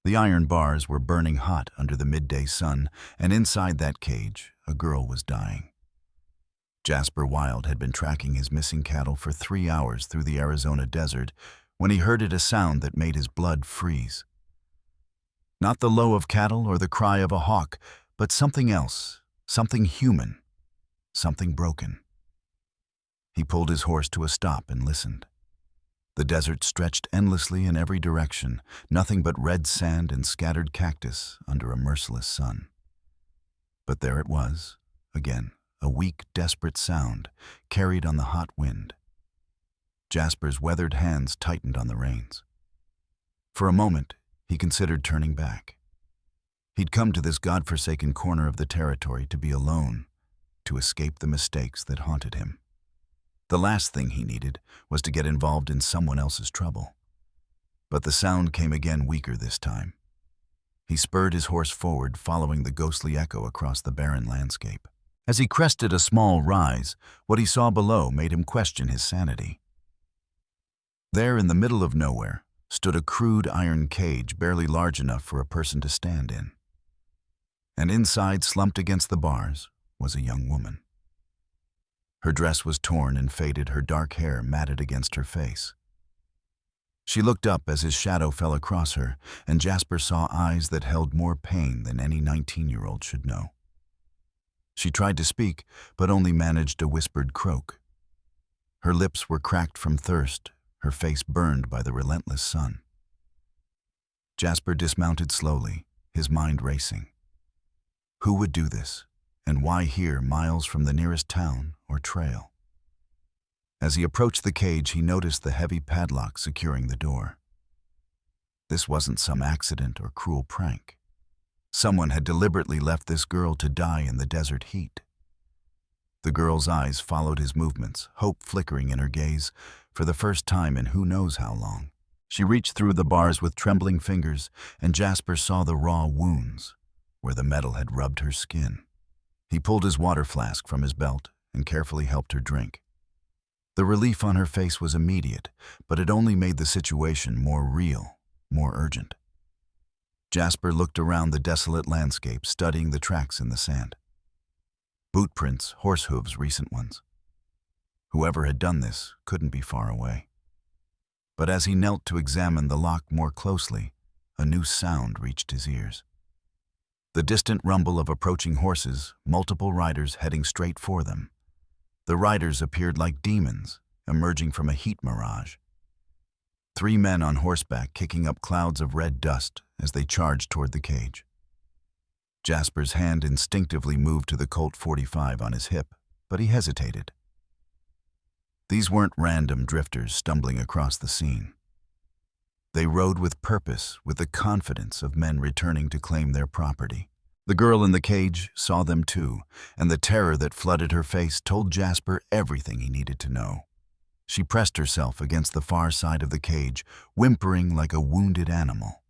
The iron bars were burning hot under the midday sun, and inside that cage, a girl was dying. Jasper Wilde had been tracking his missing cattle for 3 hours through the Arizona desert when he heard a sound that made his blood freeze. Not the low of cattle or the cry of a hawk, but something else, something human, something broken. He pulled his horse to a stop and listened. The desert stretched endlessly in every direction, nothing but red sand and scattered cactus under a merciless sun. But there it was, again, a weak, desperate sound, carried on the hot wind. Jasper's weathered hands tightened on the reins. For a moment, he considered turning back. He'd come to this godforsaken corner of the territory to be alone, to escape the mistakes that haunted him. The last thing he needed was to get involved in someone else's trouble. But the sound came again, weaker this time. He spurred his horse forward, following the ghostly echo across the barren landscape. As he crested a small rise, what he saw below made him question his sanity. There, in the middle of nowhere, stood a crude iron cage barely large enough for a person to stand in. And inside, slumped against the bars, was a young woman. Her dress was torn and faded, her dark hair matted against her face. She looked up as his shadow fell across her, and Jasper saw eyes that held more pain than any 19-year-old should know. She tried to speak, but only managed a whispered croak. Her lips were cracked from thirst, her face burned by the relentless sun. Jasper dismounted slowly, his mind racing. Who would do this, and why here, miles from the nearest town or trail? As he approached the cage, he noticed the heavy padlock securing the door. This wasn't some accident or cruel prank. Someone had deliberately left this girl to die in the desert heat. The girl's eyes followed his movements, hope flickering in her gaze for the first time in who knows how long. She reached through the bars with trembling fingers, and Jasper saw the raw wounds where the metal had rubbed her skin. He pulled his water flask from his belt and carefully helped her drink. The relief on her face was immediate, but it only made the situation more real, more urgent. Jasper looked around the desolate landscape, studying the tracks in the sand. Boot prints, horse hooves, recent ones. Whoever had done this couldn't be far away. But as he knelt to examine the lock more closely, a new sound reached his ears. The distant rumble of approaching horses, multiple riders heading straight for them. The riders appeared like demons, emerging from a heat mirage. 3 men on horseback kicking up clouds of red dust as they charged toward the cage. Jasper's hand instinctively moved to the Colt .45 on his hip, but he hesitated. These weren't random drifters stumbling across the scene. They rode with purpose, with the confidence of men returning to claim their property. The girl in the cage saw them too, and the terror that flooded her face told Jasper everything he needed to know. She pressed herself against the far side of the cage, whimpering like a wounded animal.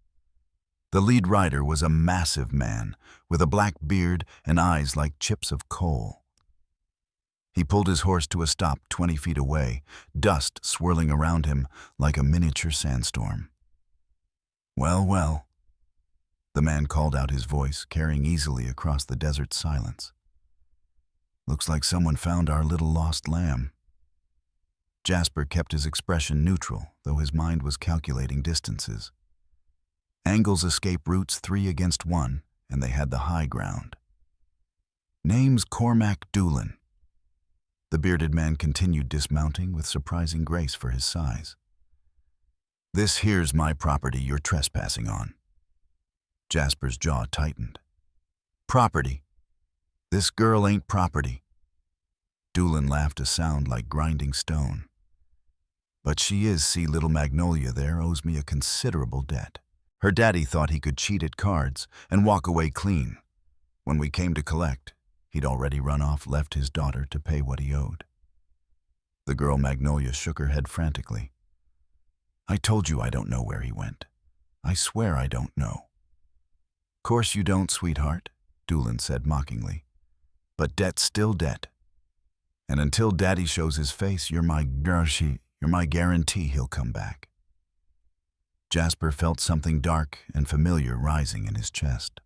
The lead rider was a massive man, with a black beard and eyes like chips of coal. He pulled his horse to a stop 20 feet away, dust swirling around him like a miniature sandstorm. "Well, well," the man called out, his voice carrying easily across the desert silence. "Looks like someone found our little lost lamb." Jasper kept his expression neutral, though his mind was calculating distances. Angle's escape routes 3 against 1, and they had the high ground. "Name's Cormac Doolin." The bearded man continued, dismounting with surprising grace for his size. "This here's my property you're trespassing on." Jasper's jaw tightened. "Property? This girl ain't property." Doolin laughed, a sound like grinding stone. "But she is. See, little Magnolia there owes me a considerable debt. Her daddy thought he could cheat at cards and walk away clean. When we came to collect, he'd already run off, left his daughter to pay what he owed." The girl Magnolia shook her head frantically. "I told you I don't know where he went. I swear I don't know." "Course you don't, sweetheart," Doolin said mockingly. "But debt's still debt. And until Daddy shows his face, you're my guarantee he'll come back." Jasper felt something dark and familiar rising in his chest.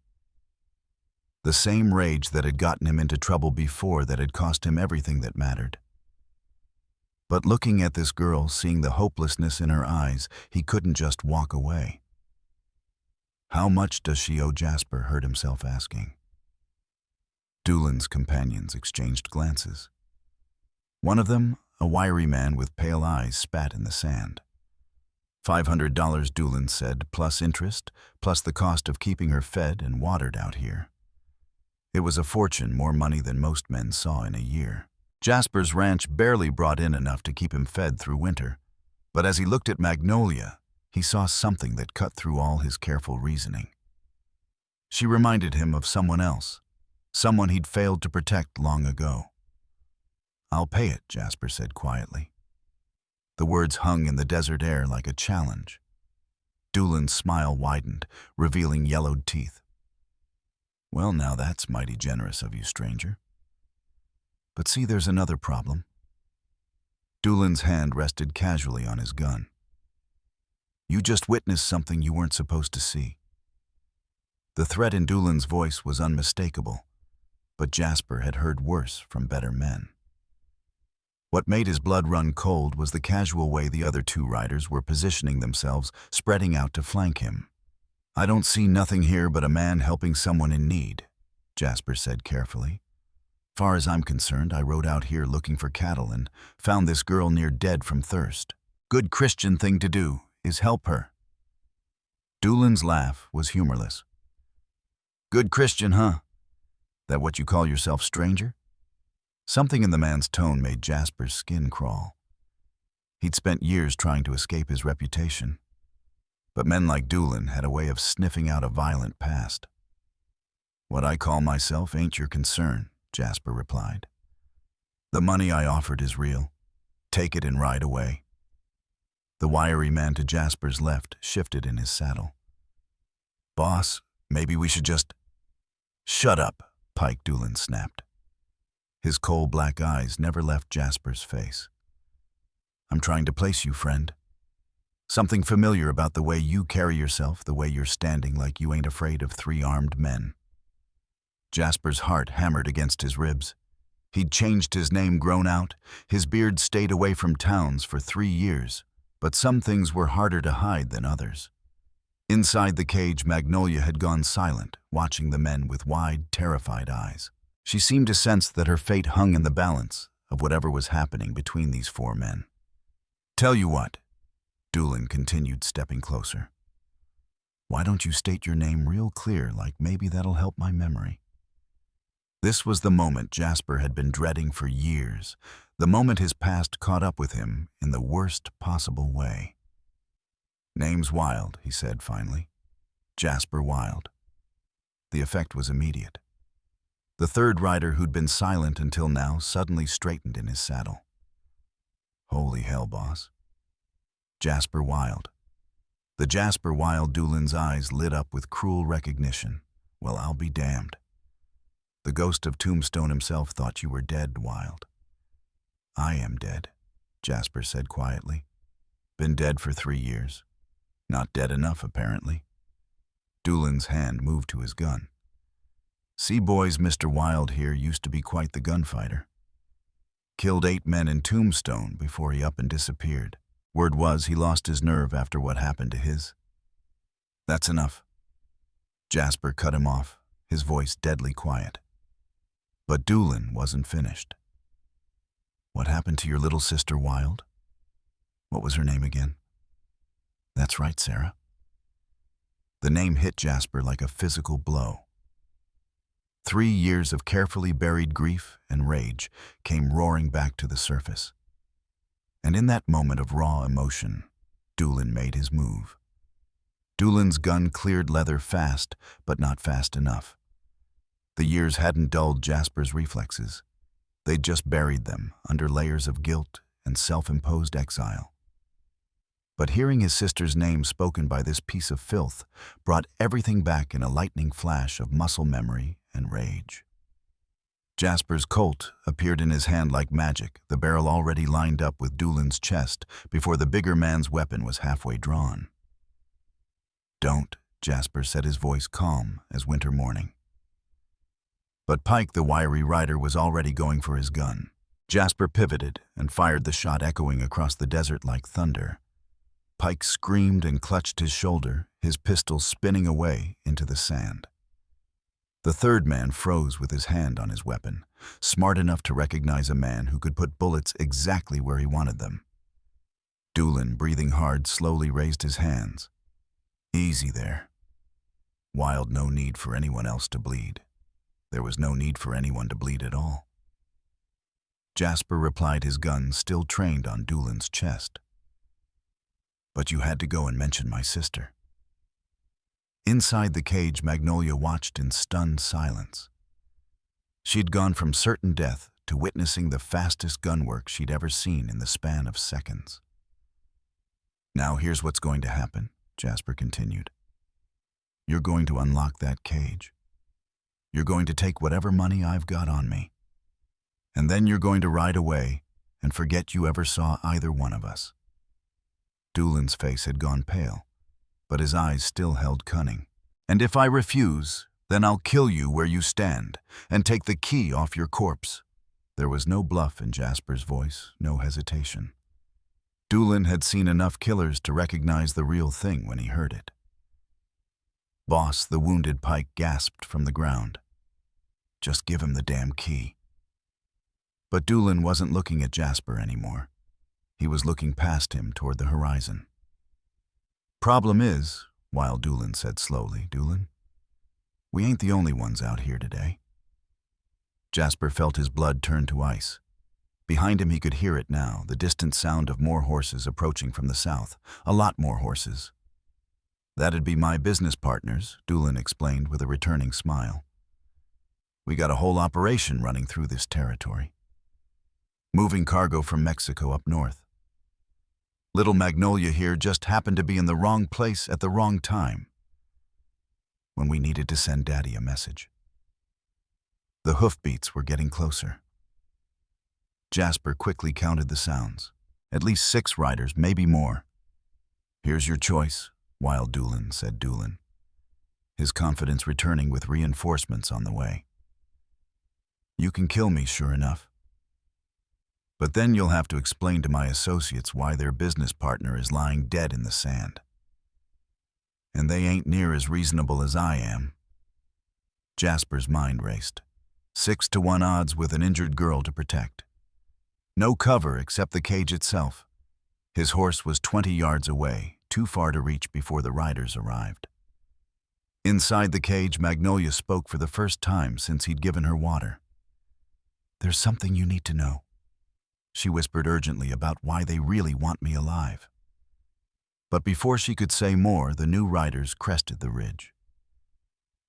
The same rage that had gotten him into trouble before, that had cost him everything that mattered. But looking at this girl, seeing the hopelessness in her eyes, he couldn't just walk away. How much does she owe Jasper? Heard himself asking. Doolin's companions exchanged glances. One of them, a wiry man with pale eyes, spat in the sand. $500, Doolin said, plus interest, plus the cost of keeping her fed and watered out here. It was a fortune, more money than most men saw in a year. Jasper's ranch barely brought in enough to keep him fed through winter, but as he looked at Magnolia, he saw something that cut through all his careful reasoning. She reminded him of someone else, someone he'd failed to protect long ago. "I'll pay it," Jasper said quietly. The words hung in the desert air like a challenge. Doolin's smile widened, revealing yellowed teeth. "Well, now that's mighty generous of you, stranger. But see, there's another problem." Doolin's hand rested casually on his gun. "You just witnessed something you weren't supposed to see." The threat in Doolin's voice was unmistakable, but Jasper had heard worse from better men. What made his blood run cold was the casual way the other two riders were positioning themselves, spreading out to flank him. "I don't see nothing here but a man helping someone in need," Jasper said carefully. "Far as I'm concerned, I rode out here looking for cattle and found this girl near dead from thirst. Good Christian thing to do is help her." Doolin's laugh was humorless. "Good Christian, huh? That what you call yourself, stranger?" Something in the man's tone made Jasper's skin crawl. He'd spent years trying to escape his reputation, but men like Doolin had a way of sniffing out a violent past. "What I call myself ain't your concern," Jasper replied. "The money I offered is real. Take it and ride away." The wiry man to Jasper's left shifted in his saddle. "Boss, maybe we should just—" "Shut up," Pike Doolin snapped. His coal-black eyes never left Jasper's face. "I'm trying to place you, friend. Something familiar about the way you carry yourself, the way you're standing like you ain't afraid of 3 armed men." Jasper's heart hammered against his ribs. He'd changed his name, grown out, his beard stayed away from towns for 3 years, but some things were harder to hide than others. Inside the cage, Magnolia had gone silent, watching the men with wide, terrified eyes. She seemed to sense that her fate hung in the balance of whatever was happening between these 4 men. "Tell you what," Doolin continued, stepping closer. "Why don't you state your name real clear, like maybe that'll help my memory?" This was the moment Jasper had been dreading for years, the moment his past caught up with him in the worst possible way. "Name's Wild," he said finally. "Jasper Wild." The effect was immediate. The third rider, who'd been silent until now, suddenly straightened in his saddle. "Holy hell, boss. Jasper Wild." The Jasper Wild, Doolin's eyes lit up with cruel recognition. "Well, I'll be damned. The ghost of Tombstone himself thought you were dead, Wild." "I am dead," Jasper said quietly. "Been dead for 3 years. Not dead enough, apparently." Doolin's hand moved to his gun. "See, boys, Mr. Wild here used to be quite the gunfighter. Killed 8 men in Tombstone before he up and disappeared. Word was he lost his nerve after what happened to his." "That's enough." Jasper cut him off, his voice deadly quiet. But Doolin wasn't finished. "What happened to your little sister, Wild? What was her name again?" "That's right, Sarah." The name hit Jasper like a physical blow. 3 years of carefully buried grief and rage came roaring back to the surface. And in that moment of raw emotion, Doolin made his move. Doolin's gun cleared leather fast, but not fast enough. The years hadn't dulled Jasper's reflexes. They'd just buried them under layers of guilt and self-imposed exile. But hearing his sister's name spoken by this piece of filth brought everything back in a lightning flash of muscle memory and rage. Jasper's Colt appeared in his hand like magic, the barrel already lined up with Doolin's chest before the bigger man's weapon was halfway drawn. Don't, Jasper said, his voice calm as winter morning. But Pike, the wiry rider, was already going for his gun. Jasper pivoted and fired the shot, echoing across the desert like thunder. Pike screamed and clutched his shoulder, his pistol spinning away into the sand. The third man froze with his hand on his weapon, smart enough to recognize a man who could put bullets exactly where he wanted them. Doolin, breathing hard, slowly raised his hands. Easy there. Wild, no need for anyone else to bleed. There was no need for anyone to bleed at all. Jasper replied, his gun still trained on Doolin's chest. But you had to go and mention my sister. Inside the cage, Magnolia watched in stunned silence. She'd gone from certain death to witnessing the fastest gun work she'd ever seen in the span of seconds. Now here's what's going to happen, Jasper continued. You're going to unlock that cage. You're going to take whatever money I've got on me. And then you're going to ride away and forget you ever saw either one of us. Doolin's face had gone pale, but his eyes still held cunning. And if I refuse, then I'll kill you where you stand and take the key off your corpse. There was no bluff in Jasper's voice, no hesitation. Doolin had seen enough killers to recognize the real thing when he heard it. Boss, the wounded Pike gasped from the ground. Just give him the damn key. But Doolin wasn't looking at Jasper anymore. He was looking past him toward the horizon. Problem is, Wild Doolin said slowly, Doolin, we ain't the only ones out here today. Jasper felt his blood turn to ice. Behind him he could hear it now, the distant sound of more horses approaching from the south. A lot more horses. That'd be my business partners, Doolin explained with a returning smile. We got a whole operation running through this territory. Moving cargo from Mexico up north. Little Magnolia here just happened to be in the wrong place at the wrong time, when we needed to send Daddy a message. The hoofbeats were getting closer. Jasper quickly counted the sounds. At least 6 riders, maybe more. Here's your choice, Wild Doolin, said Doolin, his confidence returning with reinforcements on the way. You can kill me, sure enough. But then you'll have to explain to my associates why their business partner is lying dead in the sand. And they ain't near as reasonable as I am. Jasper's mind raced. 6-to-1 odds with an injured girl to protect. No cover except the cage itself. His horse was 20 yards away, too far to reach before the riders arrived. Inside the cage, Magnolia spoke for the first time since he'd given her water. There's something you need to know. She whispered urgently about why they really want me alive. But before she could say more, the new riders crested the ridge.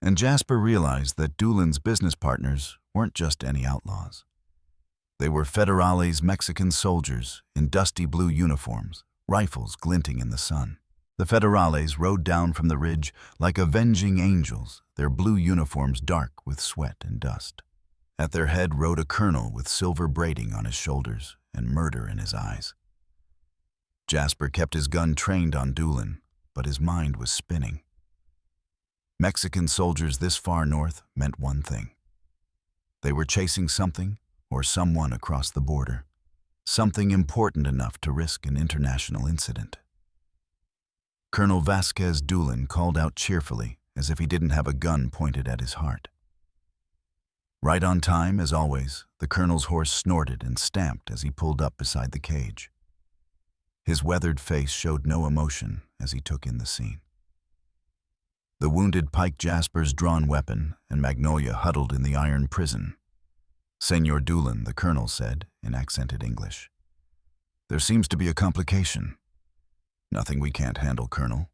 And Jasper realized that Doolin's business partners weren't just any outlaws. They were Federales Mexican soldiers in dusty blue uniforms, rifles glinting in the sun. The Federales rode down from the ridge like avenging angels, their blue uniforms dark with sweat and dust. At their head rode a colonel with silver braiding on his shoulders and murder in his eyes. Jasper kept his gun trained on Doolin, but his mind was spinning. Mexican soldiers this far north meant one thing. They were chasing something or someone across the border, something important enough to risk an international incident. Colonel Vasquez Doolin called out cheerfully as if he didn't have a gun pointed at his heart. Right on time, as always, the colonel's horse snorted and stamped as he pulled up beside the cage. His weathered face showed no emotion as he took in the scene. The wounded Pike Jasper's drawn weapon and Magnolia huddled in the iron prison. Senor Doolin, the colonel said in accented English. There seems to be a complication. Nothing we can't handle, Colonel.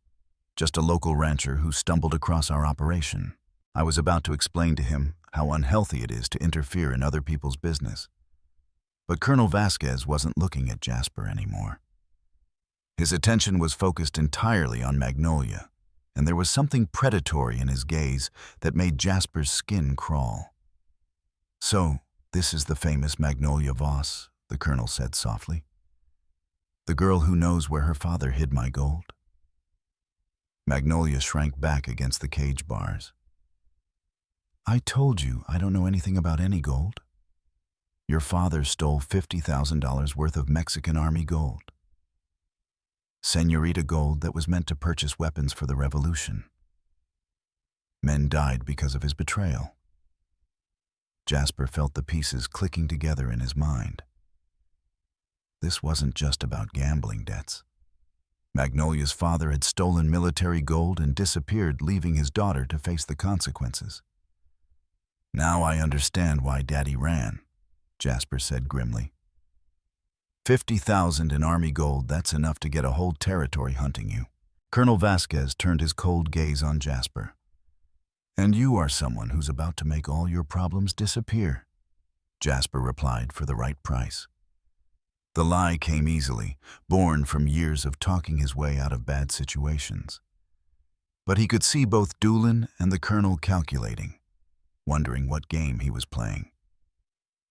Just a local rancher who stumbled across our operation. I was about to explain to him how unhealthy it is to interfere in other people's business. But Colonel Vasquez wasn't looking at Jasper anymore. His attention was focused entirely on Magnolia, and there was something predatory in his gaze that made Jasper's skin crawl. So, this is the famous Magnolia Voss, the colonel said softly. The girl who knows where her father hid my gold. Magnolia shrank back against the cage bars. I told you I don't know anything about any gold. Your father stole $50,000 worth of Mexican Army gold. Senorita gold that was meant to purchase weapons for the revolution. Men died because of his betrayal. Jasper felt the pieces clicking together in his mind. This wasn't just about gambling debts. Magnolia's father had stolen military gold and disappeared, leaving his daughter to face the consequences. Now I understand why Daddy ran, Jasper said grimly. 50,000 in Army gold, that's enough to get a whole territory hunting you. Colonel Vasquez turned his cold gaze on Jasper. And you are someone who's about to make all your problems disappear, Jasper replied, for the right price. The lie came easily, born from years of talking his way out of bad situations. But he could see both Doolin and the colonel calculating, wondering what game he was playing.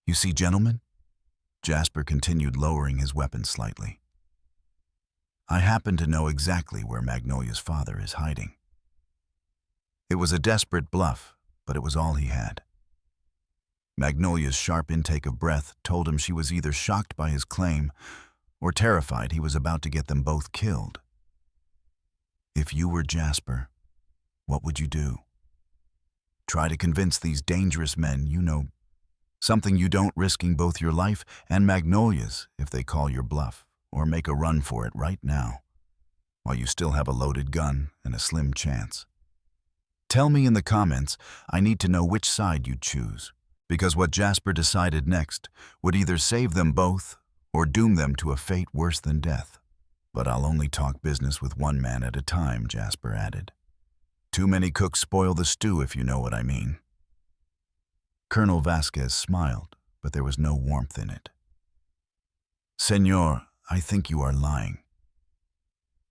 You see, gentlemen, Jasper continued, lowering his weapon slightly, I happen to know exactly where Magnolia's father is hiding. It was a desperate bluff, but it was all he had. Magnolia's sharp intake of breath told him she was either shocked by his claim or terrified he was about to get them both killed. If you were Jasper, what would you do? Try to convince these dangerous men you know something you don't, risking both your life and Magnolia's if they call your bluff, or make a run for it right now, while you still have a loaded gun and a slim chance. Tell me in the comments. I need to know which side you'd choose, because what Jasper decided next would either save them both or doom them to a fate worse than death. But I'll only talk business with one man at a time, Jasper added. Too many cooks spoil the stew, if you know what I mean. Colonel Vasquez smiled, but there was no warmth in it. Senor, I think you are lying.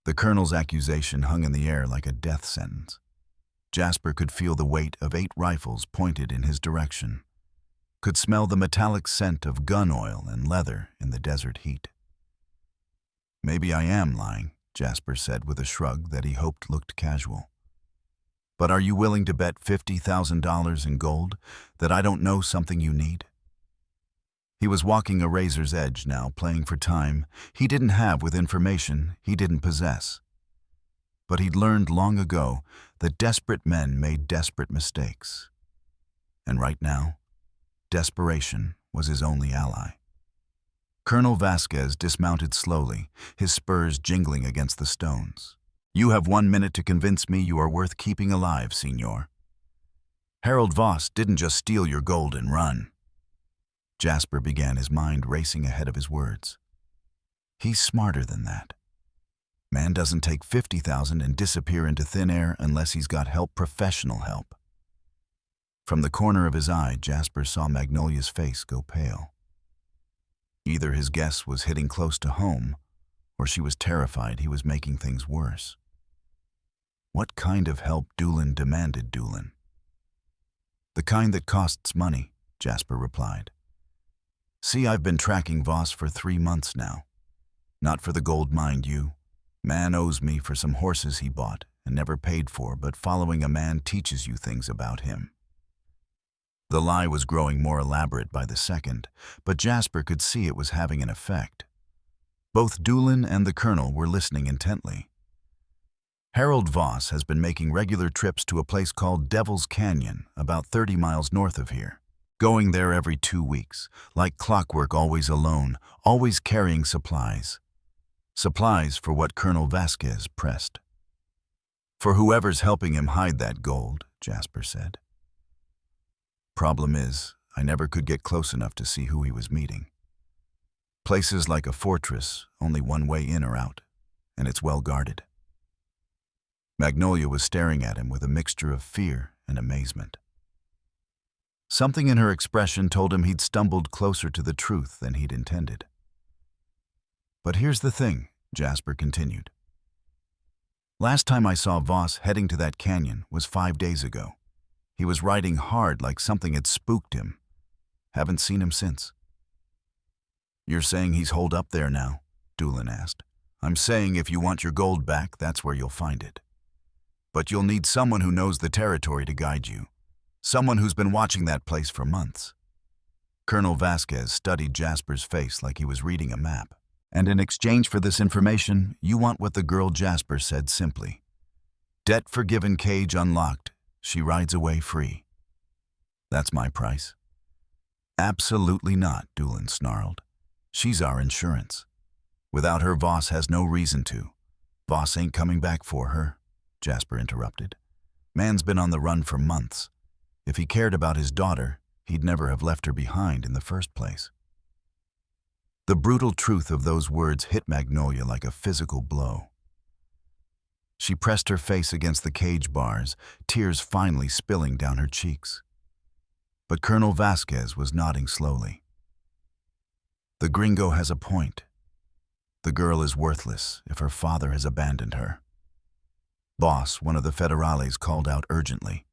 The colonel's accusation hung in the air like a death sentence. Jasper could feel the weight of 8 rifles pointed in his direction, could smell the metallic scent of gun oil and leather in the desert heat. Maybe I am lying, Jasper said with a shrug that he hoped looked casual. But are you willing to bet $50,000 in gold that I don't know something you need? He was walking a razor's edge now, playing for time he didn't have with information he didn't possess. But he'd learned long ago that desperate men made desperate mistakes. And right now, desperation was his only ally. Colonel Vasquez dismounted slowly, his spurs jingling against the stones. You have 1 minute to convince me you are worth keeping alive, Senor. Harold Voss didn't just steal your gold and run. Jasper began, his mind racing ahead of his words. He's smarter than that. Man doesn't take 50,000 and disappear into thin air unless he's got help, professional help. From the corner of his eye, Jasper saw Magnolia's face go pale. Either his guess was hitting close to home, or she was terrified he was making things worse. What kind of help Doolin demanded Doolin? The kind that costs money, Jasper replied. See, I've been tracking Voss for 3 months now. Not for the gold, mind you. Man owes me for some horses he bought and never paid for, but following a man teaches you things about him. The lie was growing more elaborate by the second, but Jasper could see it was having an effect. Both Doolin and the colonel were listening intently. Harold Voss has been making regular trips to a place called Devil's Canyon, about 30 miles north of here. Going there every 2 weeks, like clockwork, always alone, always carrying supplies. Supplies for what Colonel Vasquez pressed. For whoever's helping him hide that gold, Jasper said. Problem is, I never could get close enough to see who he was meeting. Places like a fortress, only one way in or out, and it's well guarded. Magnolia was staring at him with a mixture of fear and amazement. Something in her expression told him he'd stumbled closer to the truth than he'd intended. But here's the thing, Jasper continued. Last time I saw Voss heading to that canyon was 5 days ago. He was riding hard like something had spooked him. Haven't seen him since. You're saying he's holed up there now? Doolin asked. I'm saying if you want your gold back, that's where you'll find it. But you'll need someone who knows the territory to guide you. Someone who's been watching that place for months. Colonel Vasquez studied Jasper's face like he was reading a map. And in exchange for this information, you want what the girl Jasper said simply. Debt forgiven, cage unlocked. She rides away free. That's my price. Absolutely not, Doolin snarled. She's our insurance. Without her, Voss has no reason to. Voss ain't coming back for her, Jasper interrupted. Man's been on the run for months. If he cared about his daughter, he'd never have left her behind in the first place. The brutal truth of those words hit Magnolia like a physical blow. She pressed her face against the cage bars, tears finally spilling down her cheeks. But Colonel Vasquez was nodding slowly. The gringo has a point. The girl is worthless if her father has abandoned her. Boss, one of the federales, called out urgently.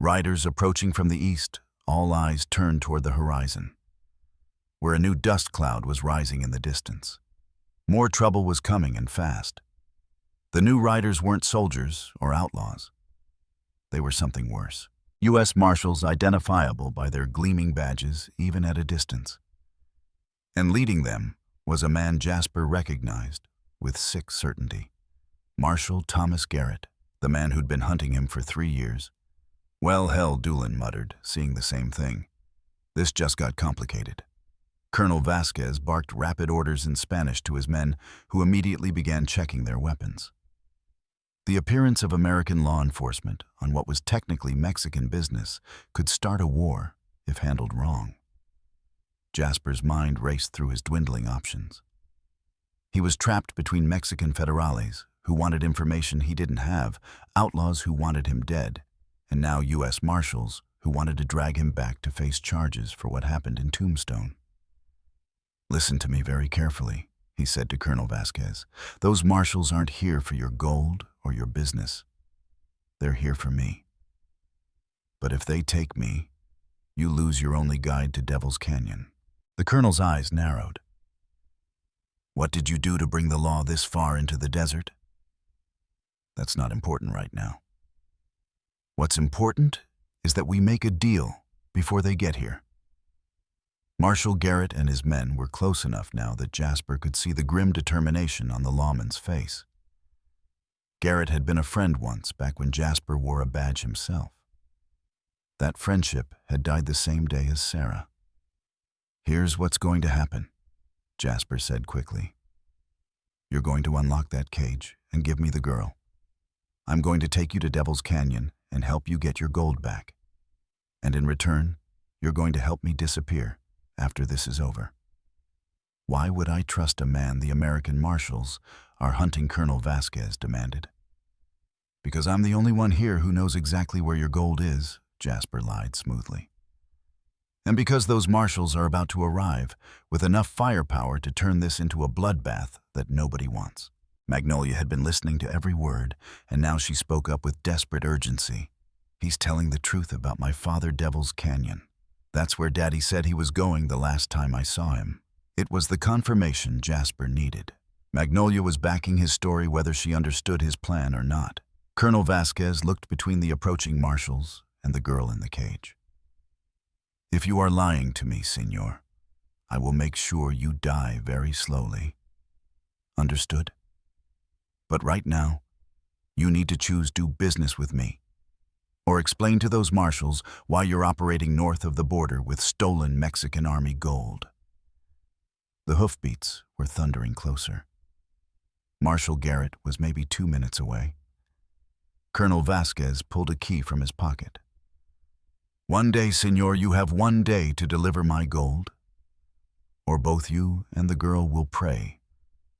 Riders approaching from the east, all eyes turned toward the horizon, where a new dust cloud was rising in the distance. More trouble was coming, and fast. The new riders weren't soldiers or outlaws. They were something worse. U.S. Marshals identifiable by their gleaming badges even at a distance. And leading them was a man Jasper recognized with sick certainty. Marshal Thomas Garrett, the man who'd been hunting him for 3 years. Well, hell, Doolin muttered, seeing the same thing. This just got complicated. Colonel Vasquez barked rapid orders in Spanish to his men, who immediately began checking their weapons. The appearance of American law enforcement on what was technically Mexican business could start a war if handled wrong. Jasper's mind raced through his dwindling options. He was trapped between Mexican federales, who wanted information he didn't have, outlaws who wanted him dead, and now U.S. Marshals who wanted to drag him back to face charges for what happened in Tombstone. Listen to me very carefully, he said to Colonel Vasquez. Those marshals aren't here for your gold or your business. They're here for me. But if they take me, you lose your only guide to Devil's Canyon. The colonel's eyes narrowed. What did you do to bring the law this far into the desert? That's not important right now. What's important is that we make a deal before they get here. Marshal Garrett and his men were close enough now that Jasper could see the grim determination on the lawman's face. Garrett had been a friend once, back when Jasper wore a badge himself. That friendship had died the same day as Sarah. Here's what's going to happen, Jasper said quickly. You're going to unlock that cage and give me the girl. I'm going to take you to Devil's Canyon and help you get your gold back. And in return, you're going to help me disappear after this is over. Why would I trust a man the American Marshals are hunting? Colonel Vasquez demanded. Because I'm the only one here who knows exactly where your gold is, Jasper lied smoothly. And because those marshals are about to arrive with enough firepower to turn this into a bloodbath that nobody wants. Magnolia had been listening to every word, and now she spoke up with desperate urgency. He's telling the truth about my father, Devil's Canyon. That's where Daddy said he was going the last time I saw him. It was the confirmation Jasper needed. Magnolia was backing his story whether she understood his plan or not. Colonel Vasquez looked between the approaching marshals and the girl in the cage. If you are lying to me, Senor, I will make sure you die very slowly. Understood? But right now, you need to choose do business with me, or explain to those marshals why you're operating north of the border with stolen Mexican Army gold. The hoofbeats were thundering closer. Marshal Garrett was maybe 2 minutes away. Colonel Vasquez pulled a key from his pocket. One day, Senor, you have 1 day to deliver my gold, or both you and the girl will pray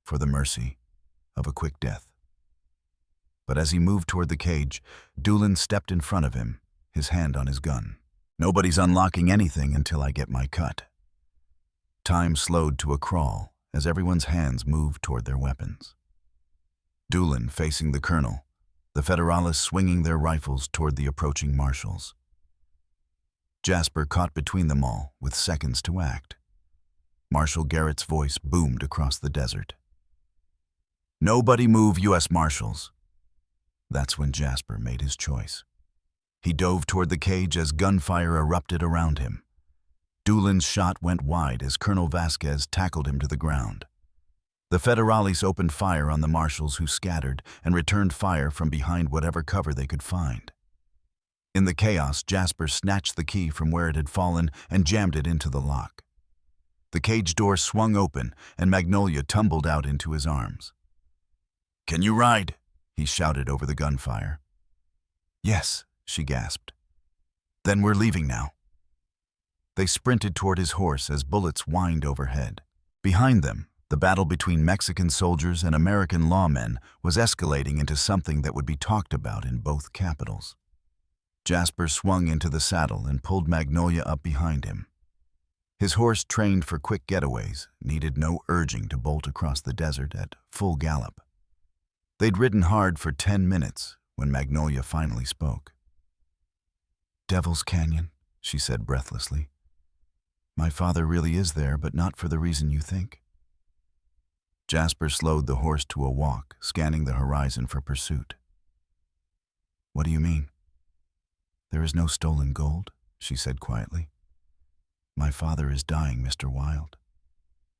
for the mercy of a quick death. But as he moved toward the cage, Doolin stepped in front of him, his hand on his gun. Nobody's unlocking anything until I get my cut. Time slowed to a crawl as everyone's hands moved toward their weapons. Doolin facing the colonel, the Federales swinging their rifles toward the approaching marshals. Jasper caught between them all with seconds to act. Marshal Garrett's voice boomed across the desert. Nobody move, U.S. Marshals. That's when Jasper made his choice. He dove toward the cage as gunfire erupted around him. Doolin's shot went wide as Colonel Vasquez tackled him to the ground. The federales opened fire on the marshals, who scattered and returned fire from behind whatever cover they could find. In the chaos, Jasper snatched the key from where it had fallen and jammed it into the lock. The cage door swung open, and Magnolia tumbled out into his arms. "Can you ride?" he shouted over the gunfire. "Yes," she gasped. "Then we're leaving now." They sprinted toward his horse as bullets whined overhead. Behind them, the battle between Mexican soldiers and American lawmen was escalating into something that would be talked about in both capitals. Jasper swung into the saddle and pulled Magnolia up behind him. His horse, trained for quick getaways, needed no urging to bolt across the desert at full gallop. They'd ridden hard for 10 minutes when Magnolia finally spoke. "Devil's Canyon," she said breathlessly. "My father really is there, but not for the reason you think." Jasper slowed the horse to a walk, scanning the horizon for pursuit. "What do you mean?" "There is no stolen gold," she said quietly. "My father is dying, Mr. Wilde.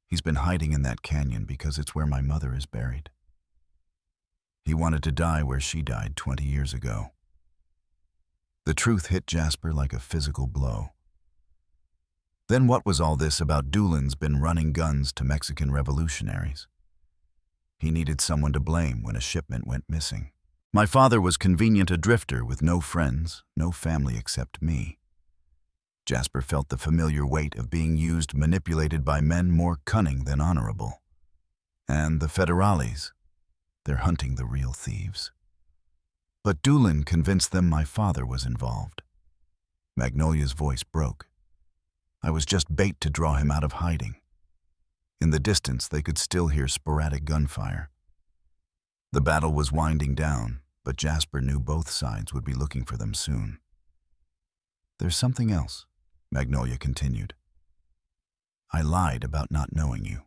He's been hiding in that canyon because it's where my mother is buried. He wanted to die where she died 20 years ago." The truth hit Jasper like a physical blow. Then what was all this about Doolin's been running guns to Mexican revolutionaries? He needed someone to blame when a shipment went missing. My father was convenient a drifter with no friends, no family except me. Jasper felt the familiar weight of being used, manipulated by men more cunning than honorable. And the federales, they're hunting the real thieves. But Doolin convinced them my father was involved. Magnolia's voice broke. I was just bait to draw him out of hiding. In the distance, they could still hear sporadic gunfire. The battle was winding down, but Jasper knew both sides would be looking for them soon. "There's something else," Magnolia continued. "I lied about not knowing you.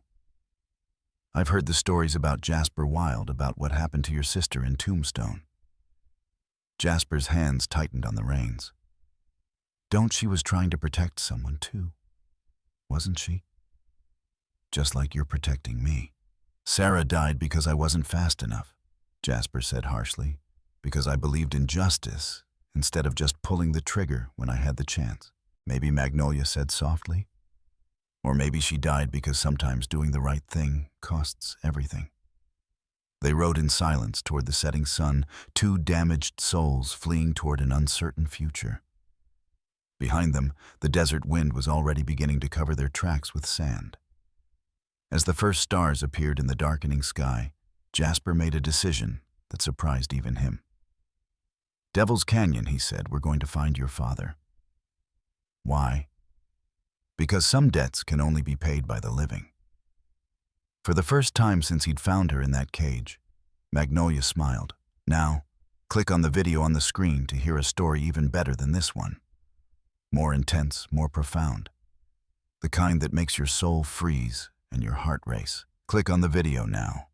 I've heard the stories about Jasper Wilde, about what happened to your sister in Tombstone." Jasper's hands tightened on the reins. "Don't she was trying to protect someone too, wasn't she? Just like you're protecting me." "Sarah died because I wasn't fast enough," Jasper said harshly, "because I believed in justice instead of just pulling the trigger when I had the chance." "Maybe," Magnolia said softly. "Or maybe she died because sometimes doing the right thing costs everything." They rode in silence toward the setting sun, two damaged souls fleeing toward an uncertain future. Behind them, the desert wind was already beginning to cover their tracks with sand. As the first stars appeared in the darkening sky, Jasper made a decision that surprised even him. "Devil's Canyon," he said, "we're going to find your father." "Why?" "Because some debts can only be paid by the living." For the first time since he'd found her in that cage, Magnolia smiled. "Now, click on the video on the screen to hear a story even better than this one. More intense, more profound. The kind that makes your soul freeze and your heart race. Click on the video now."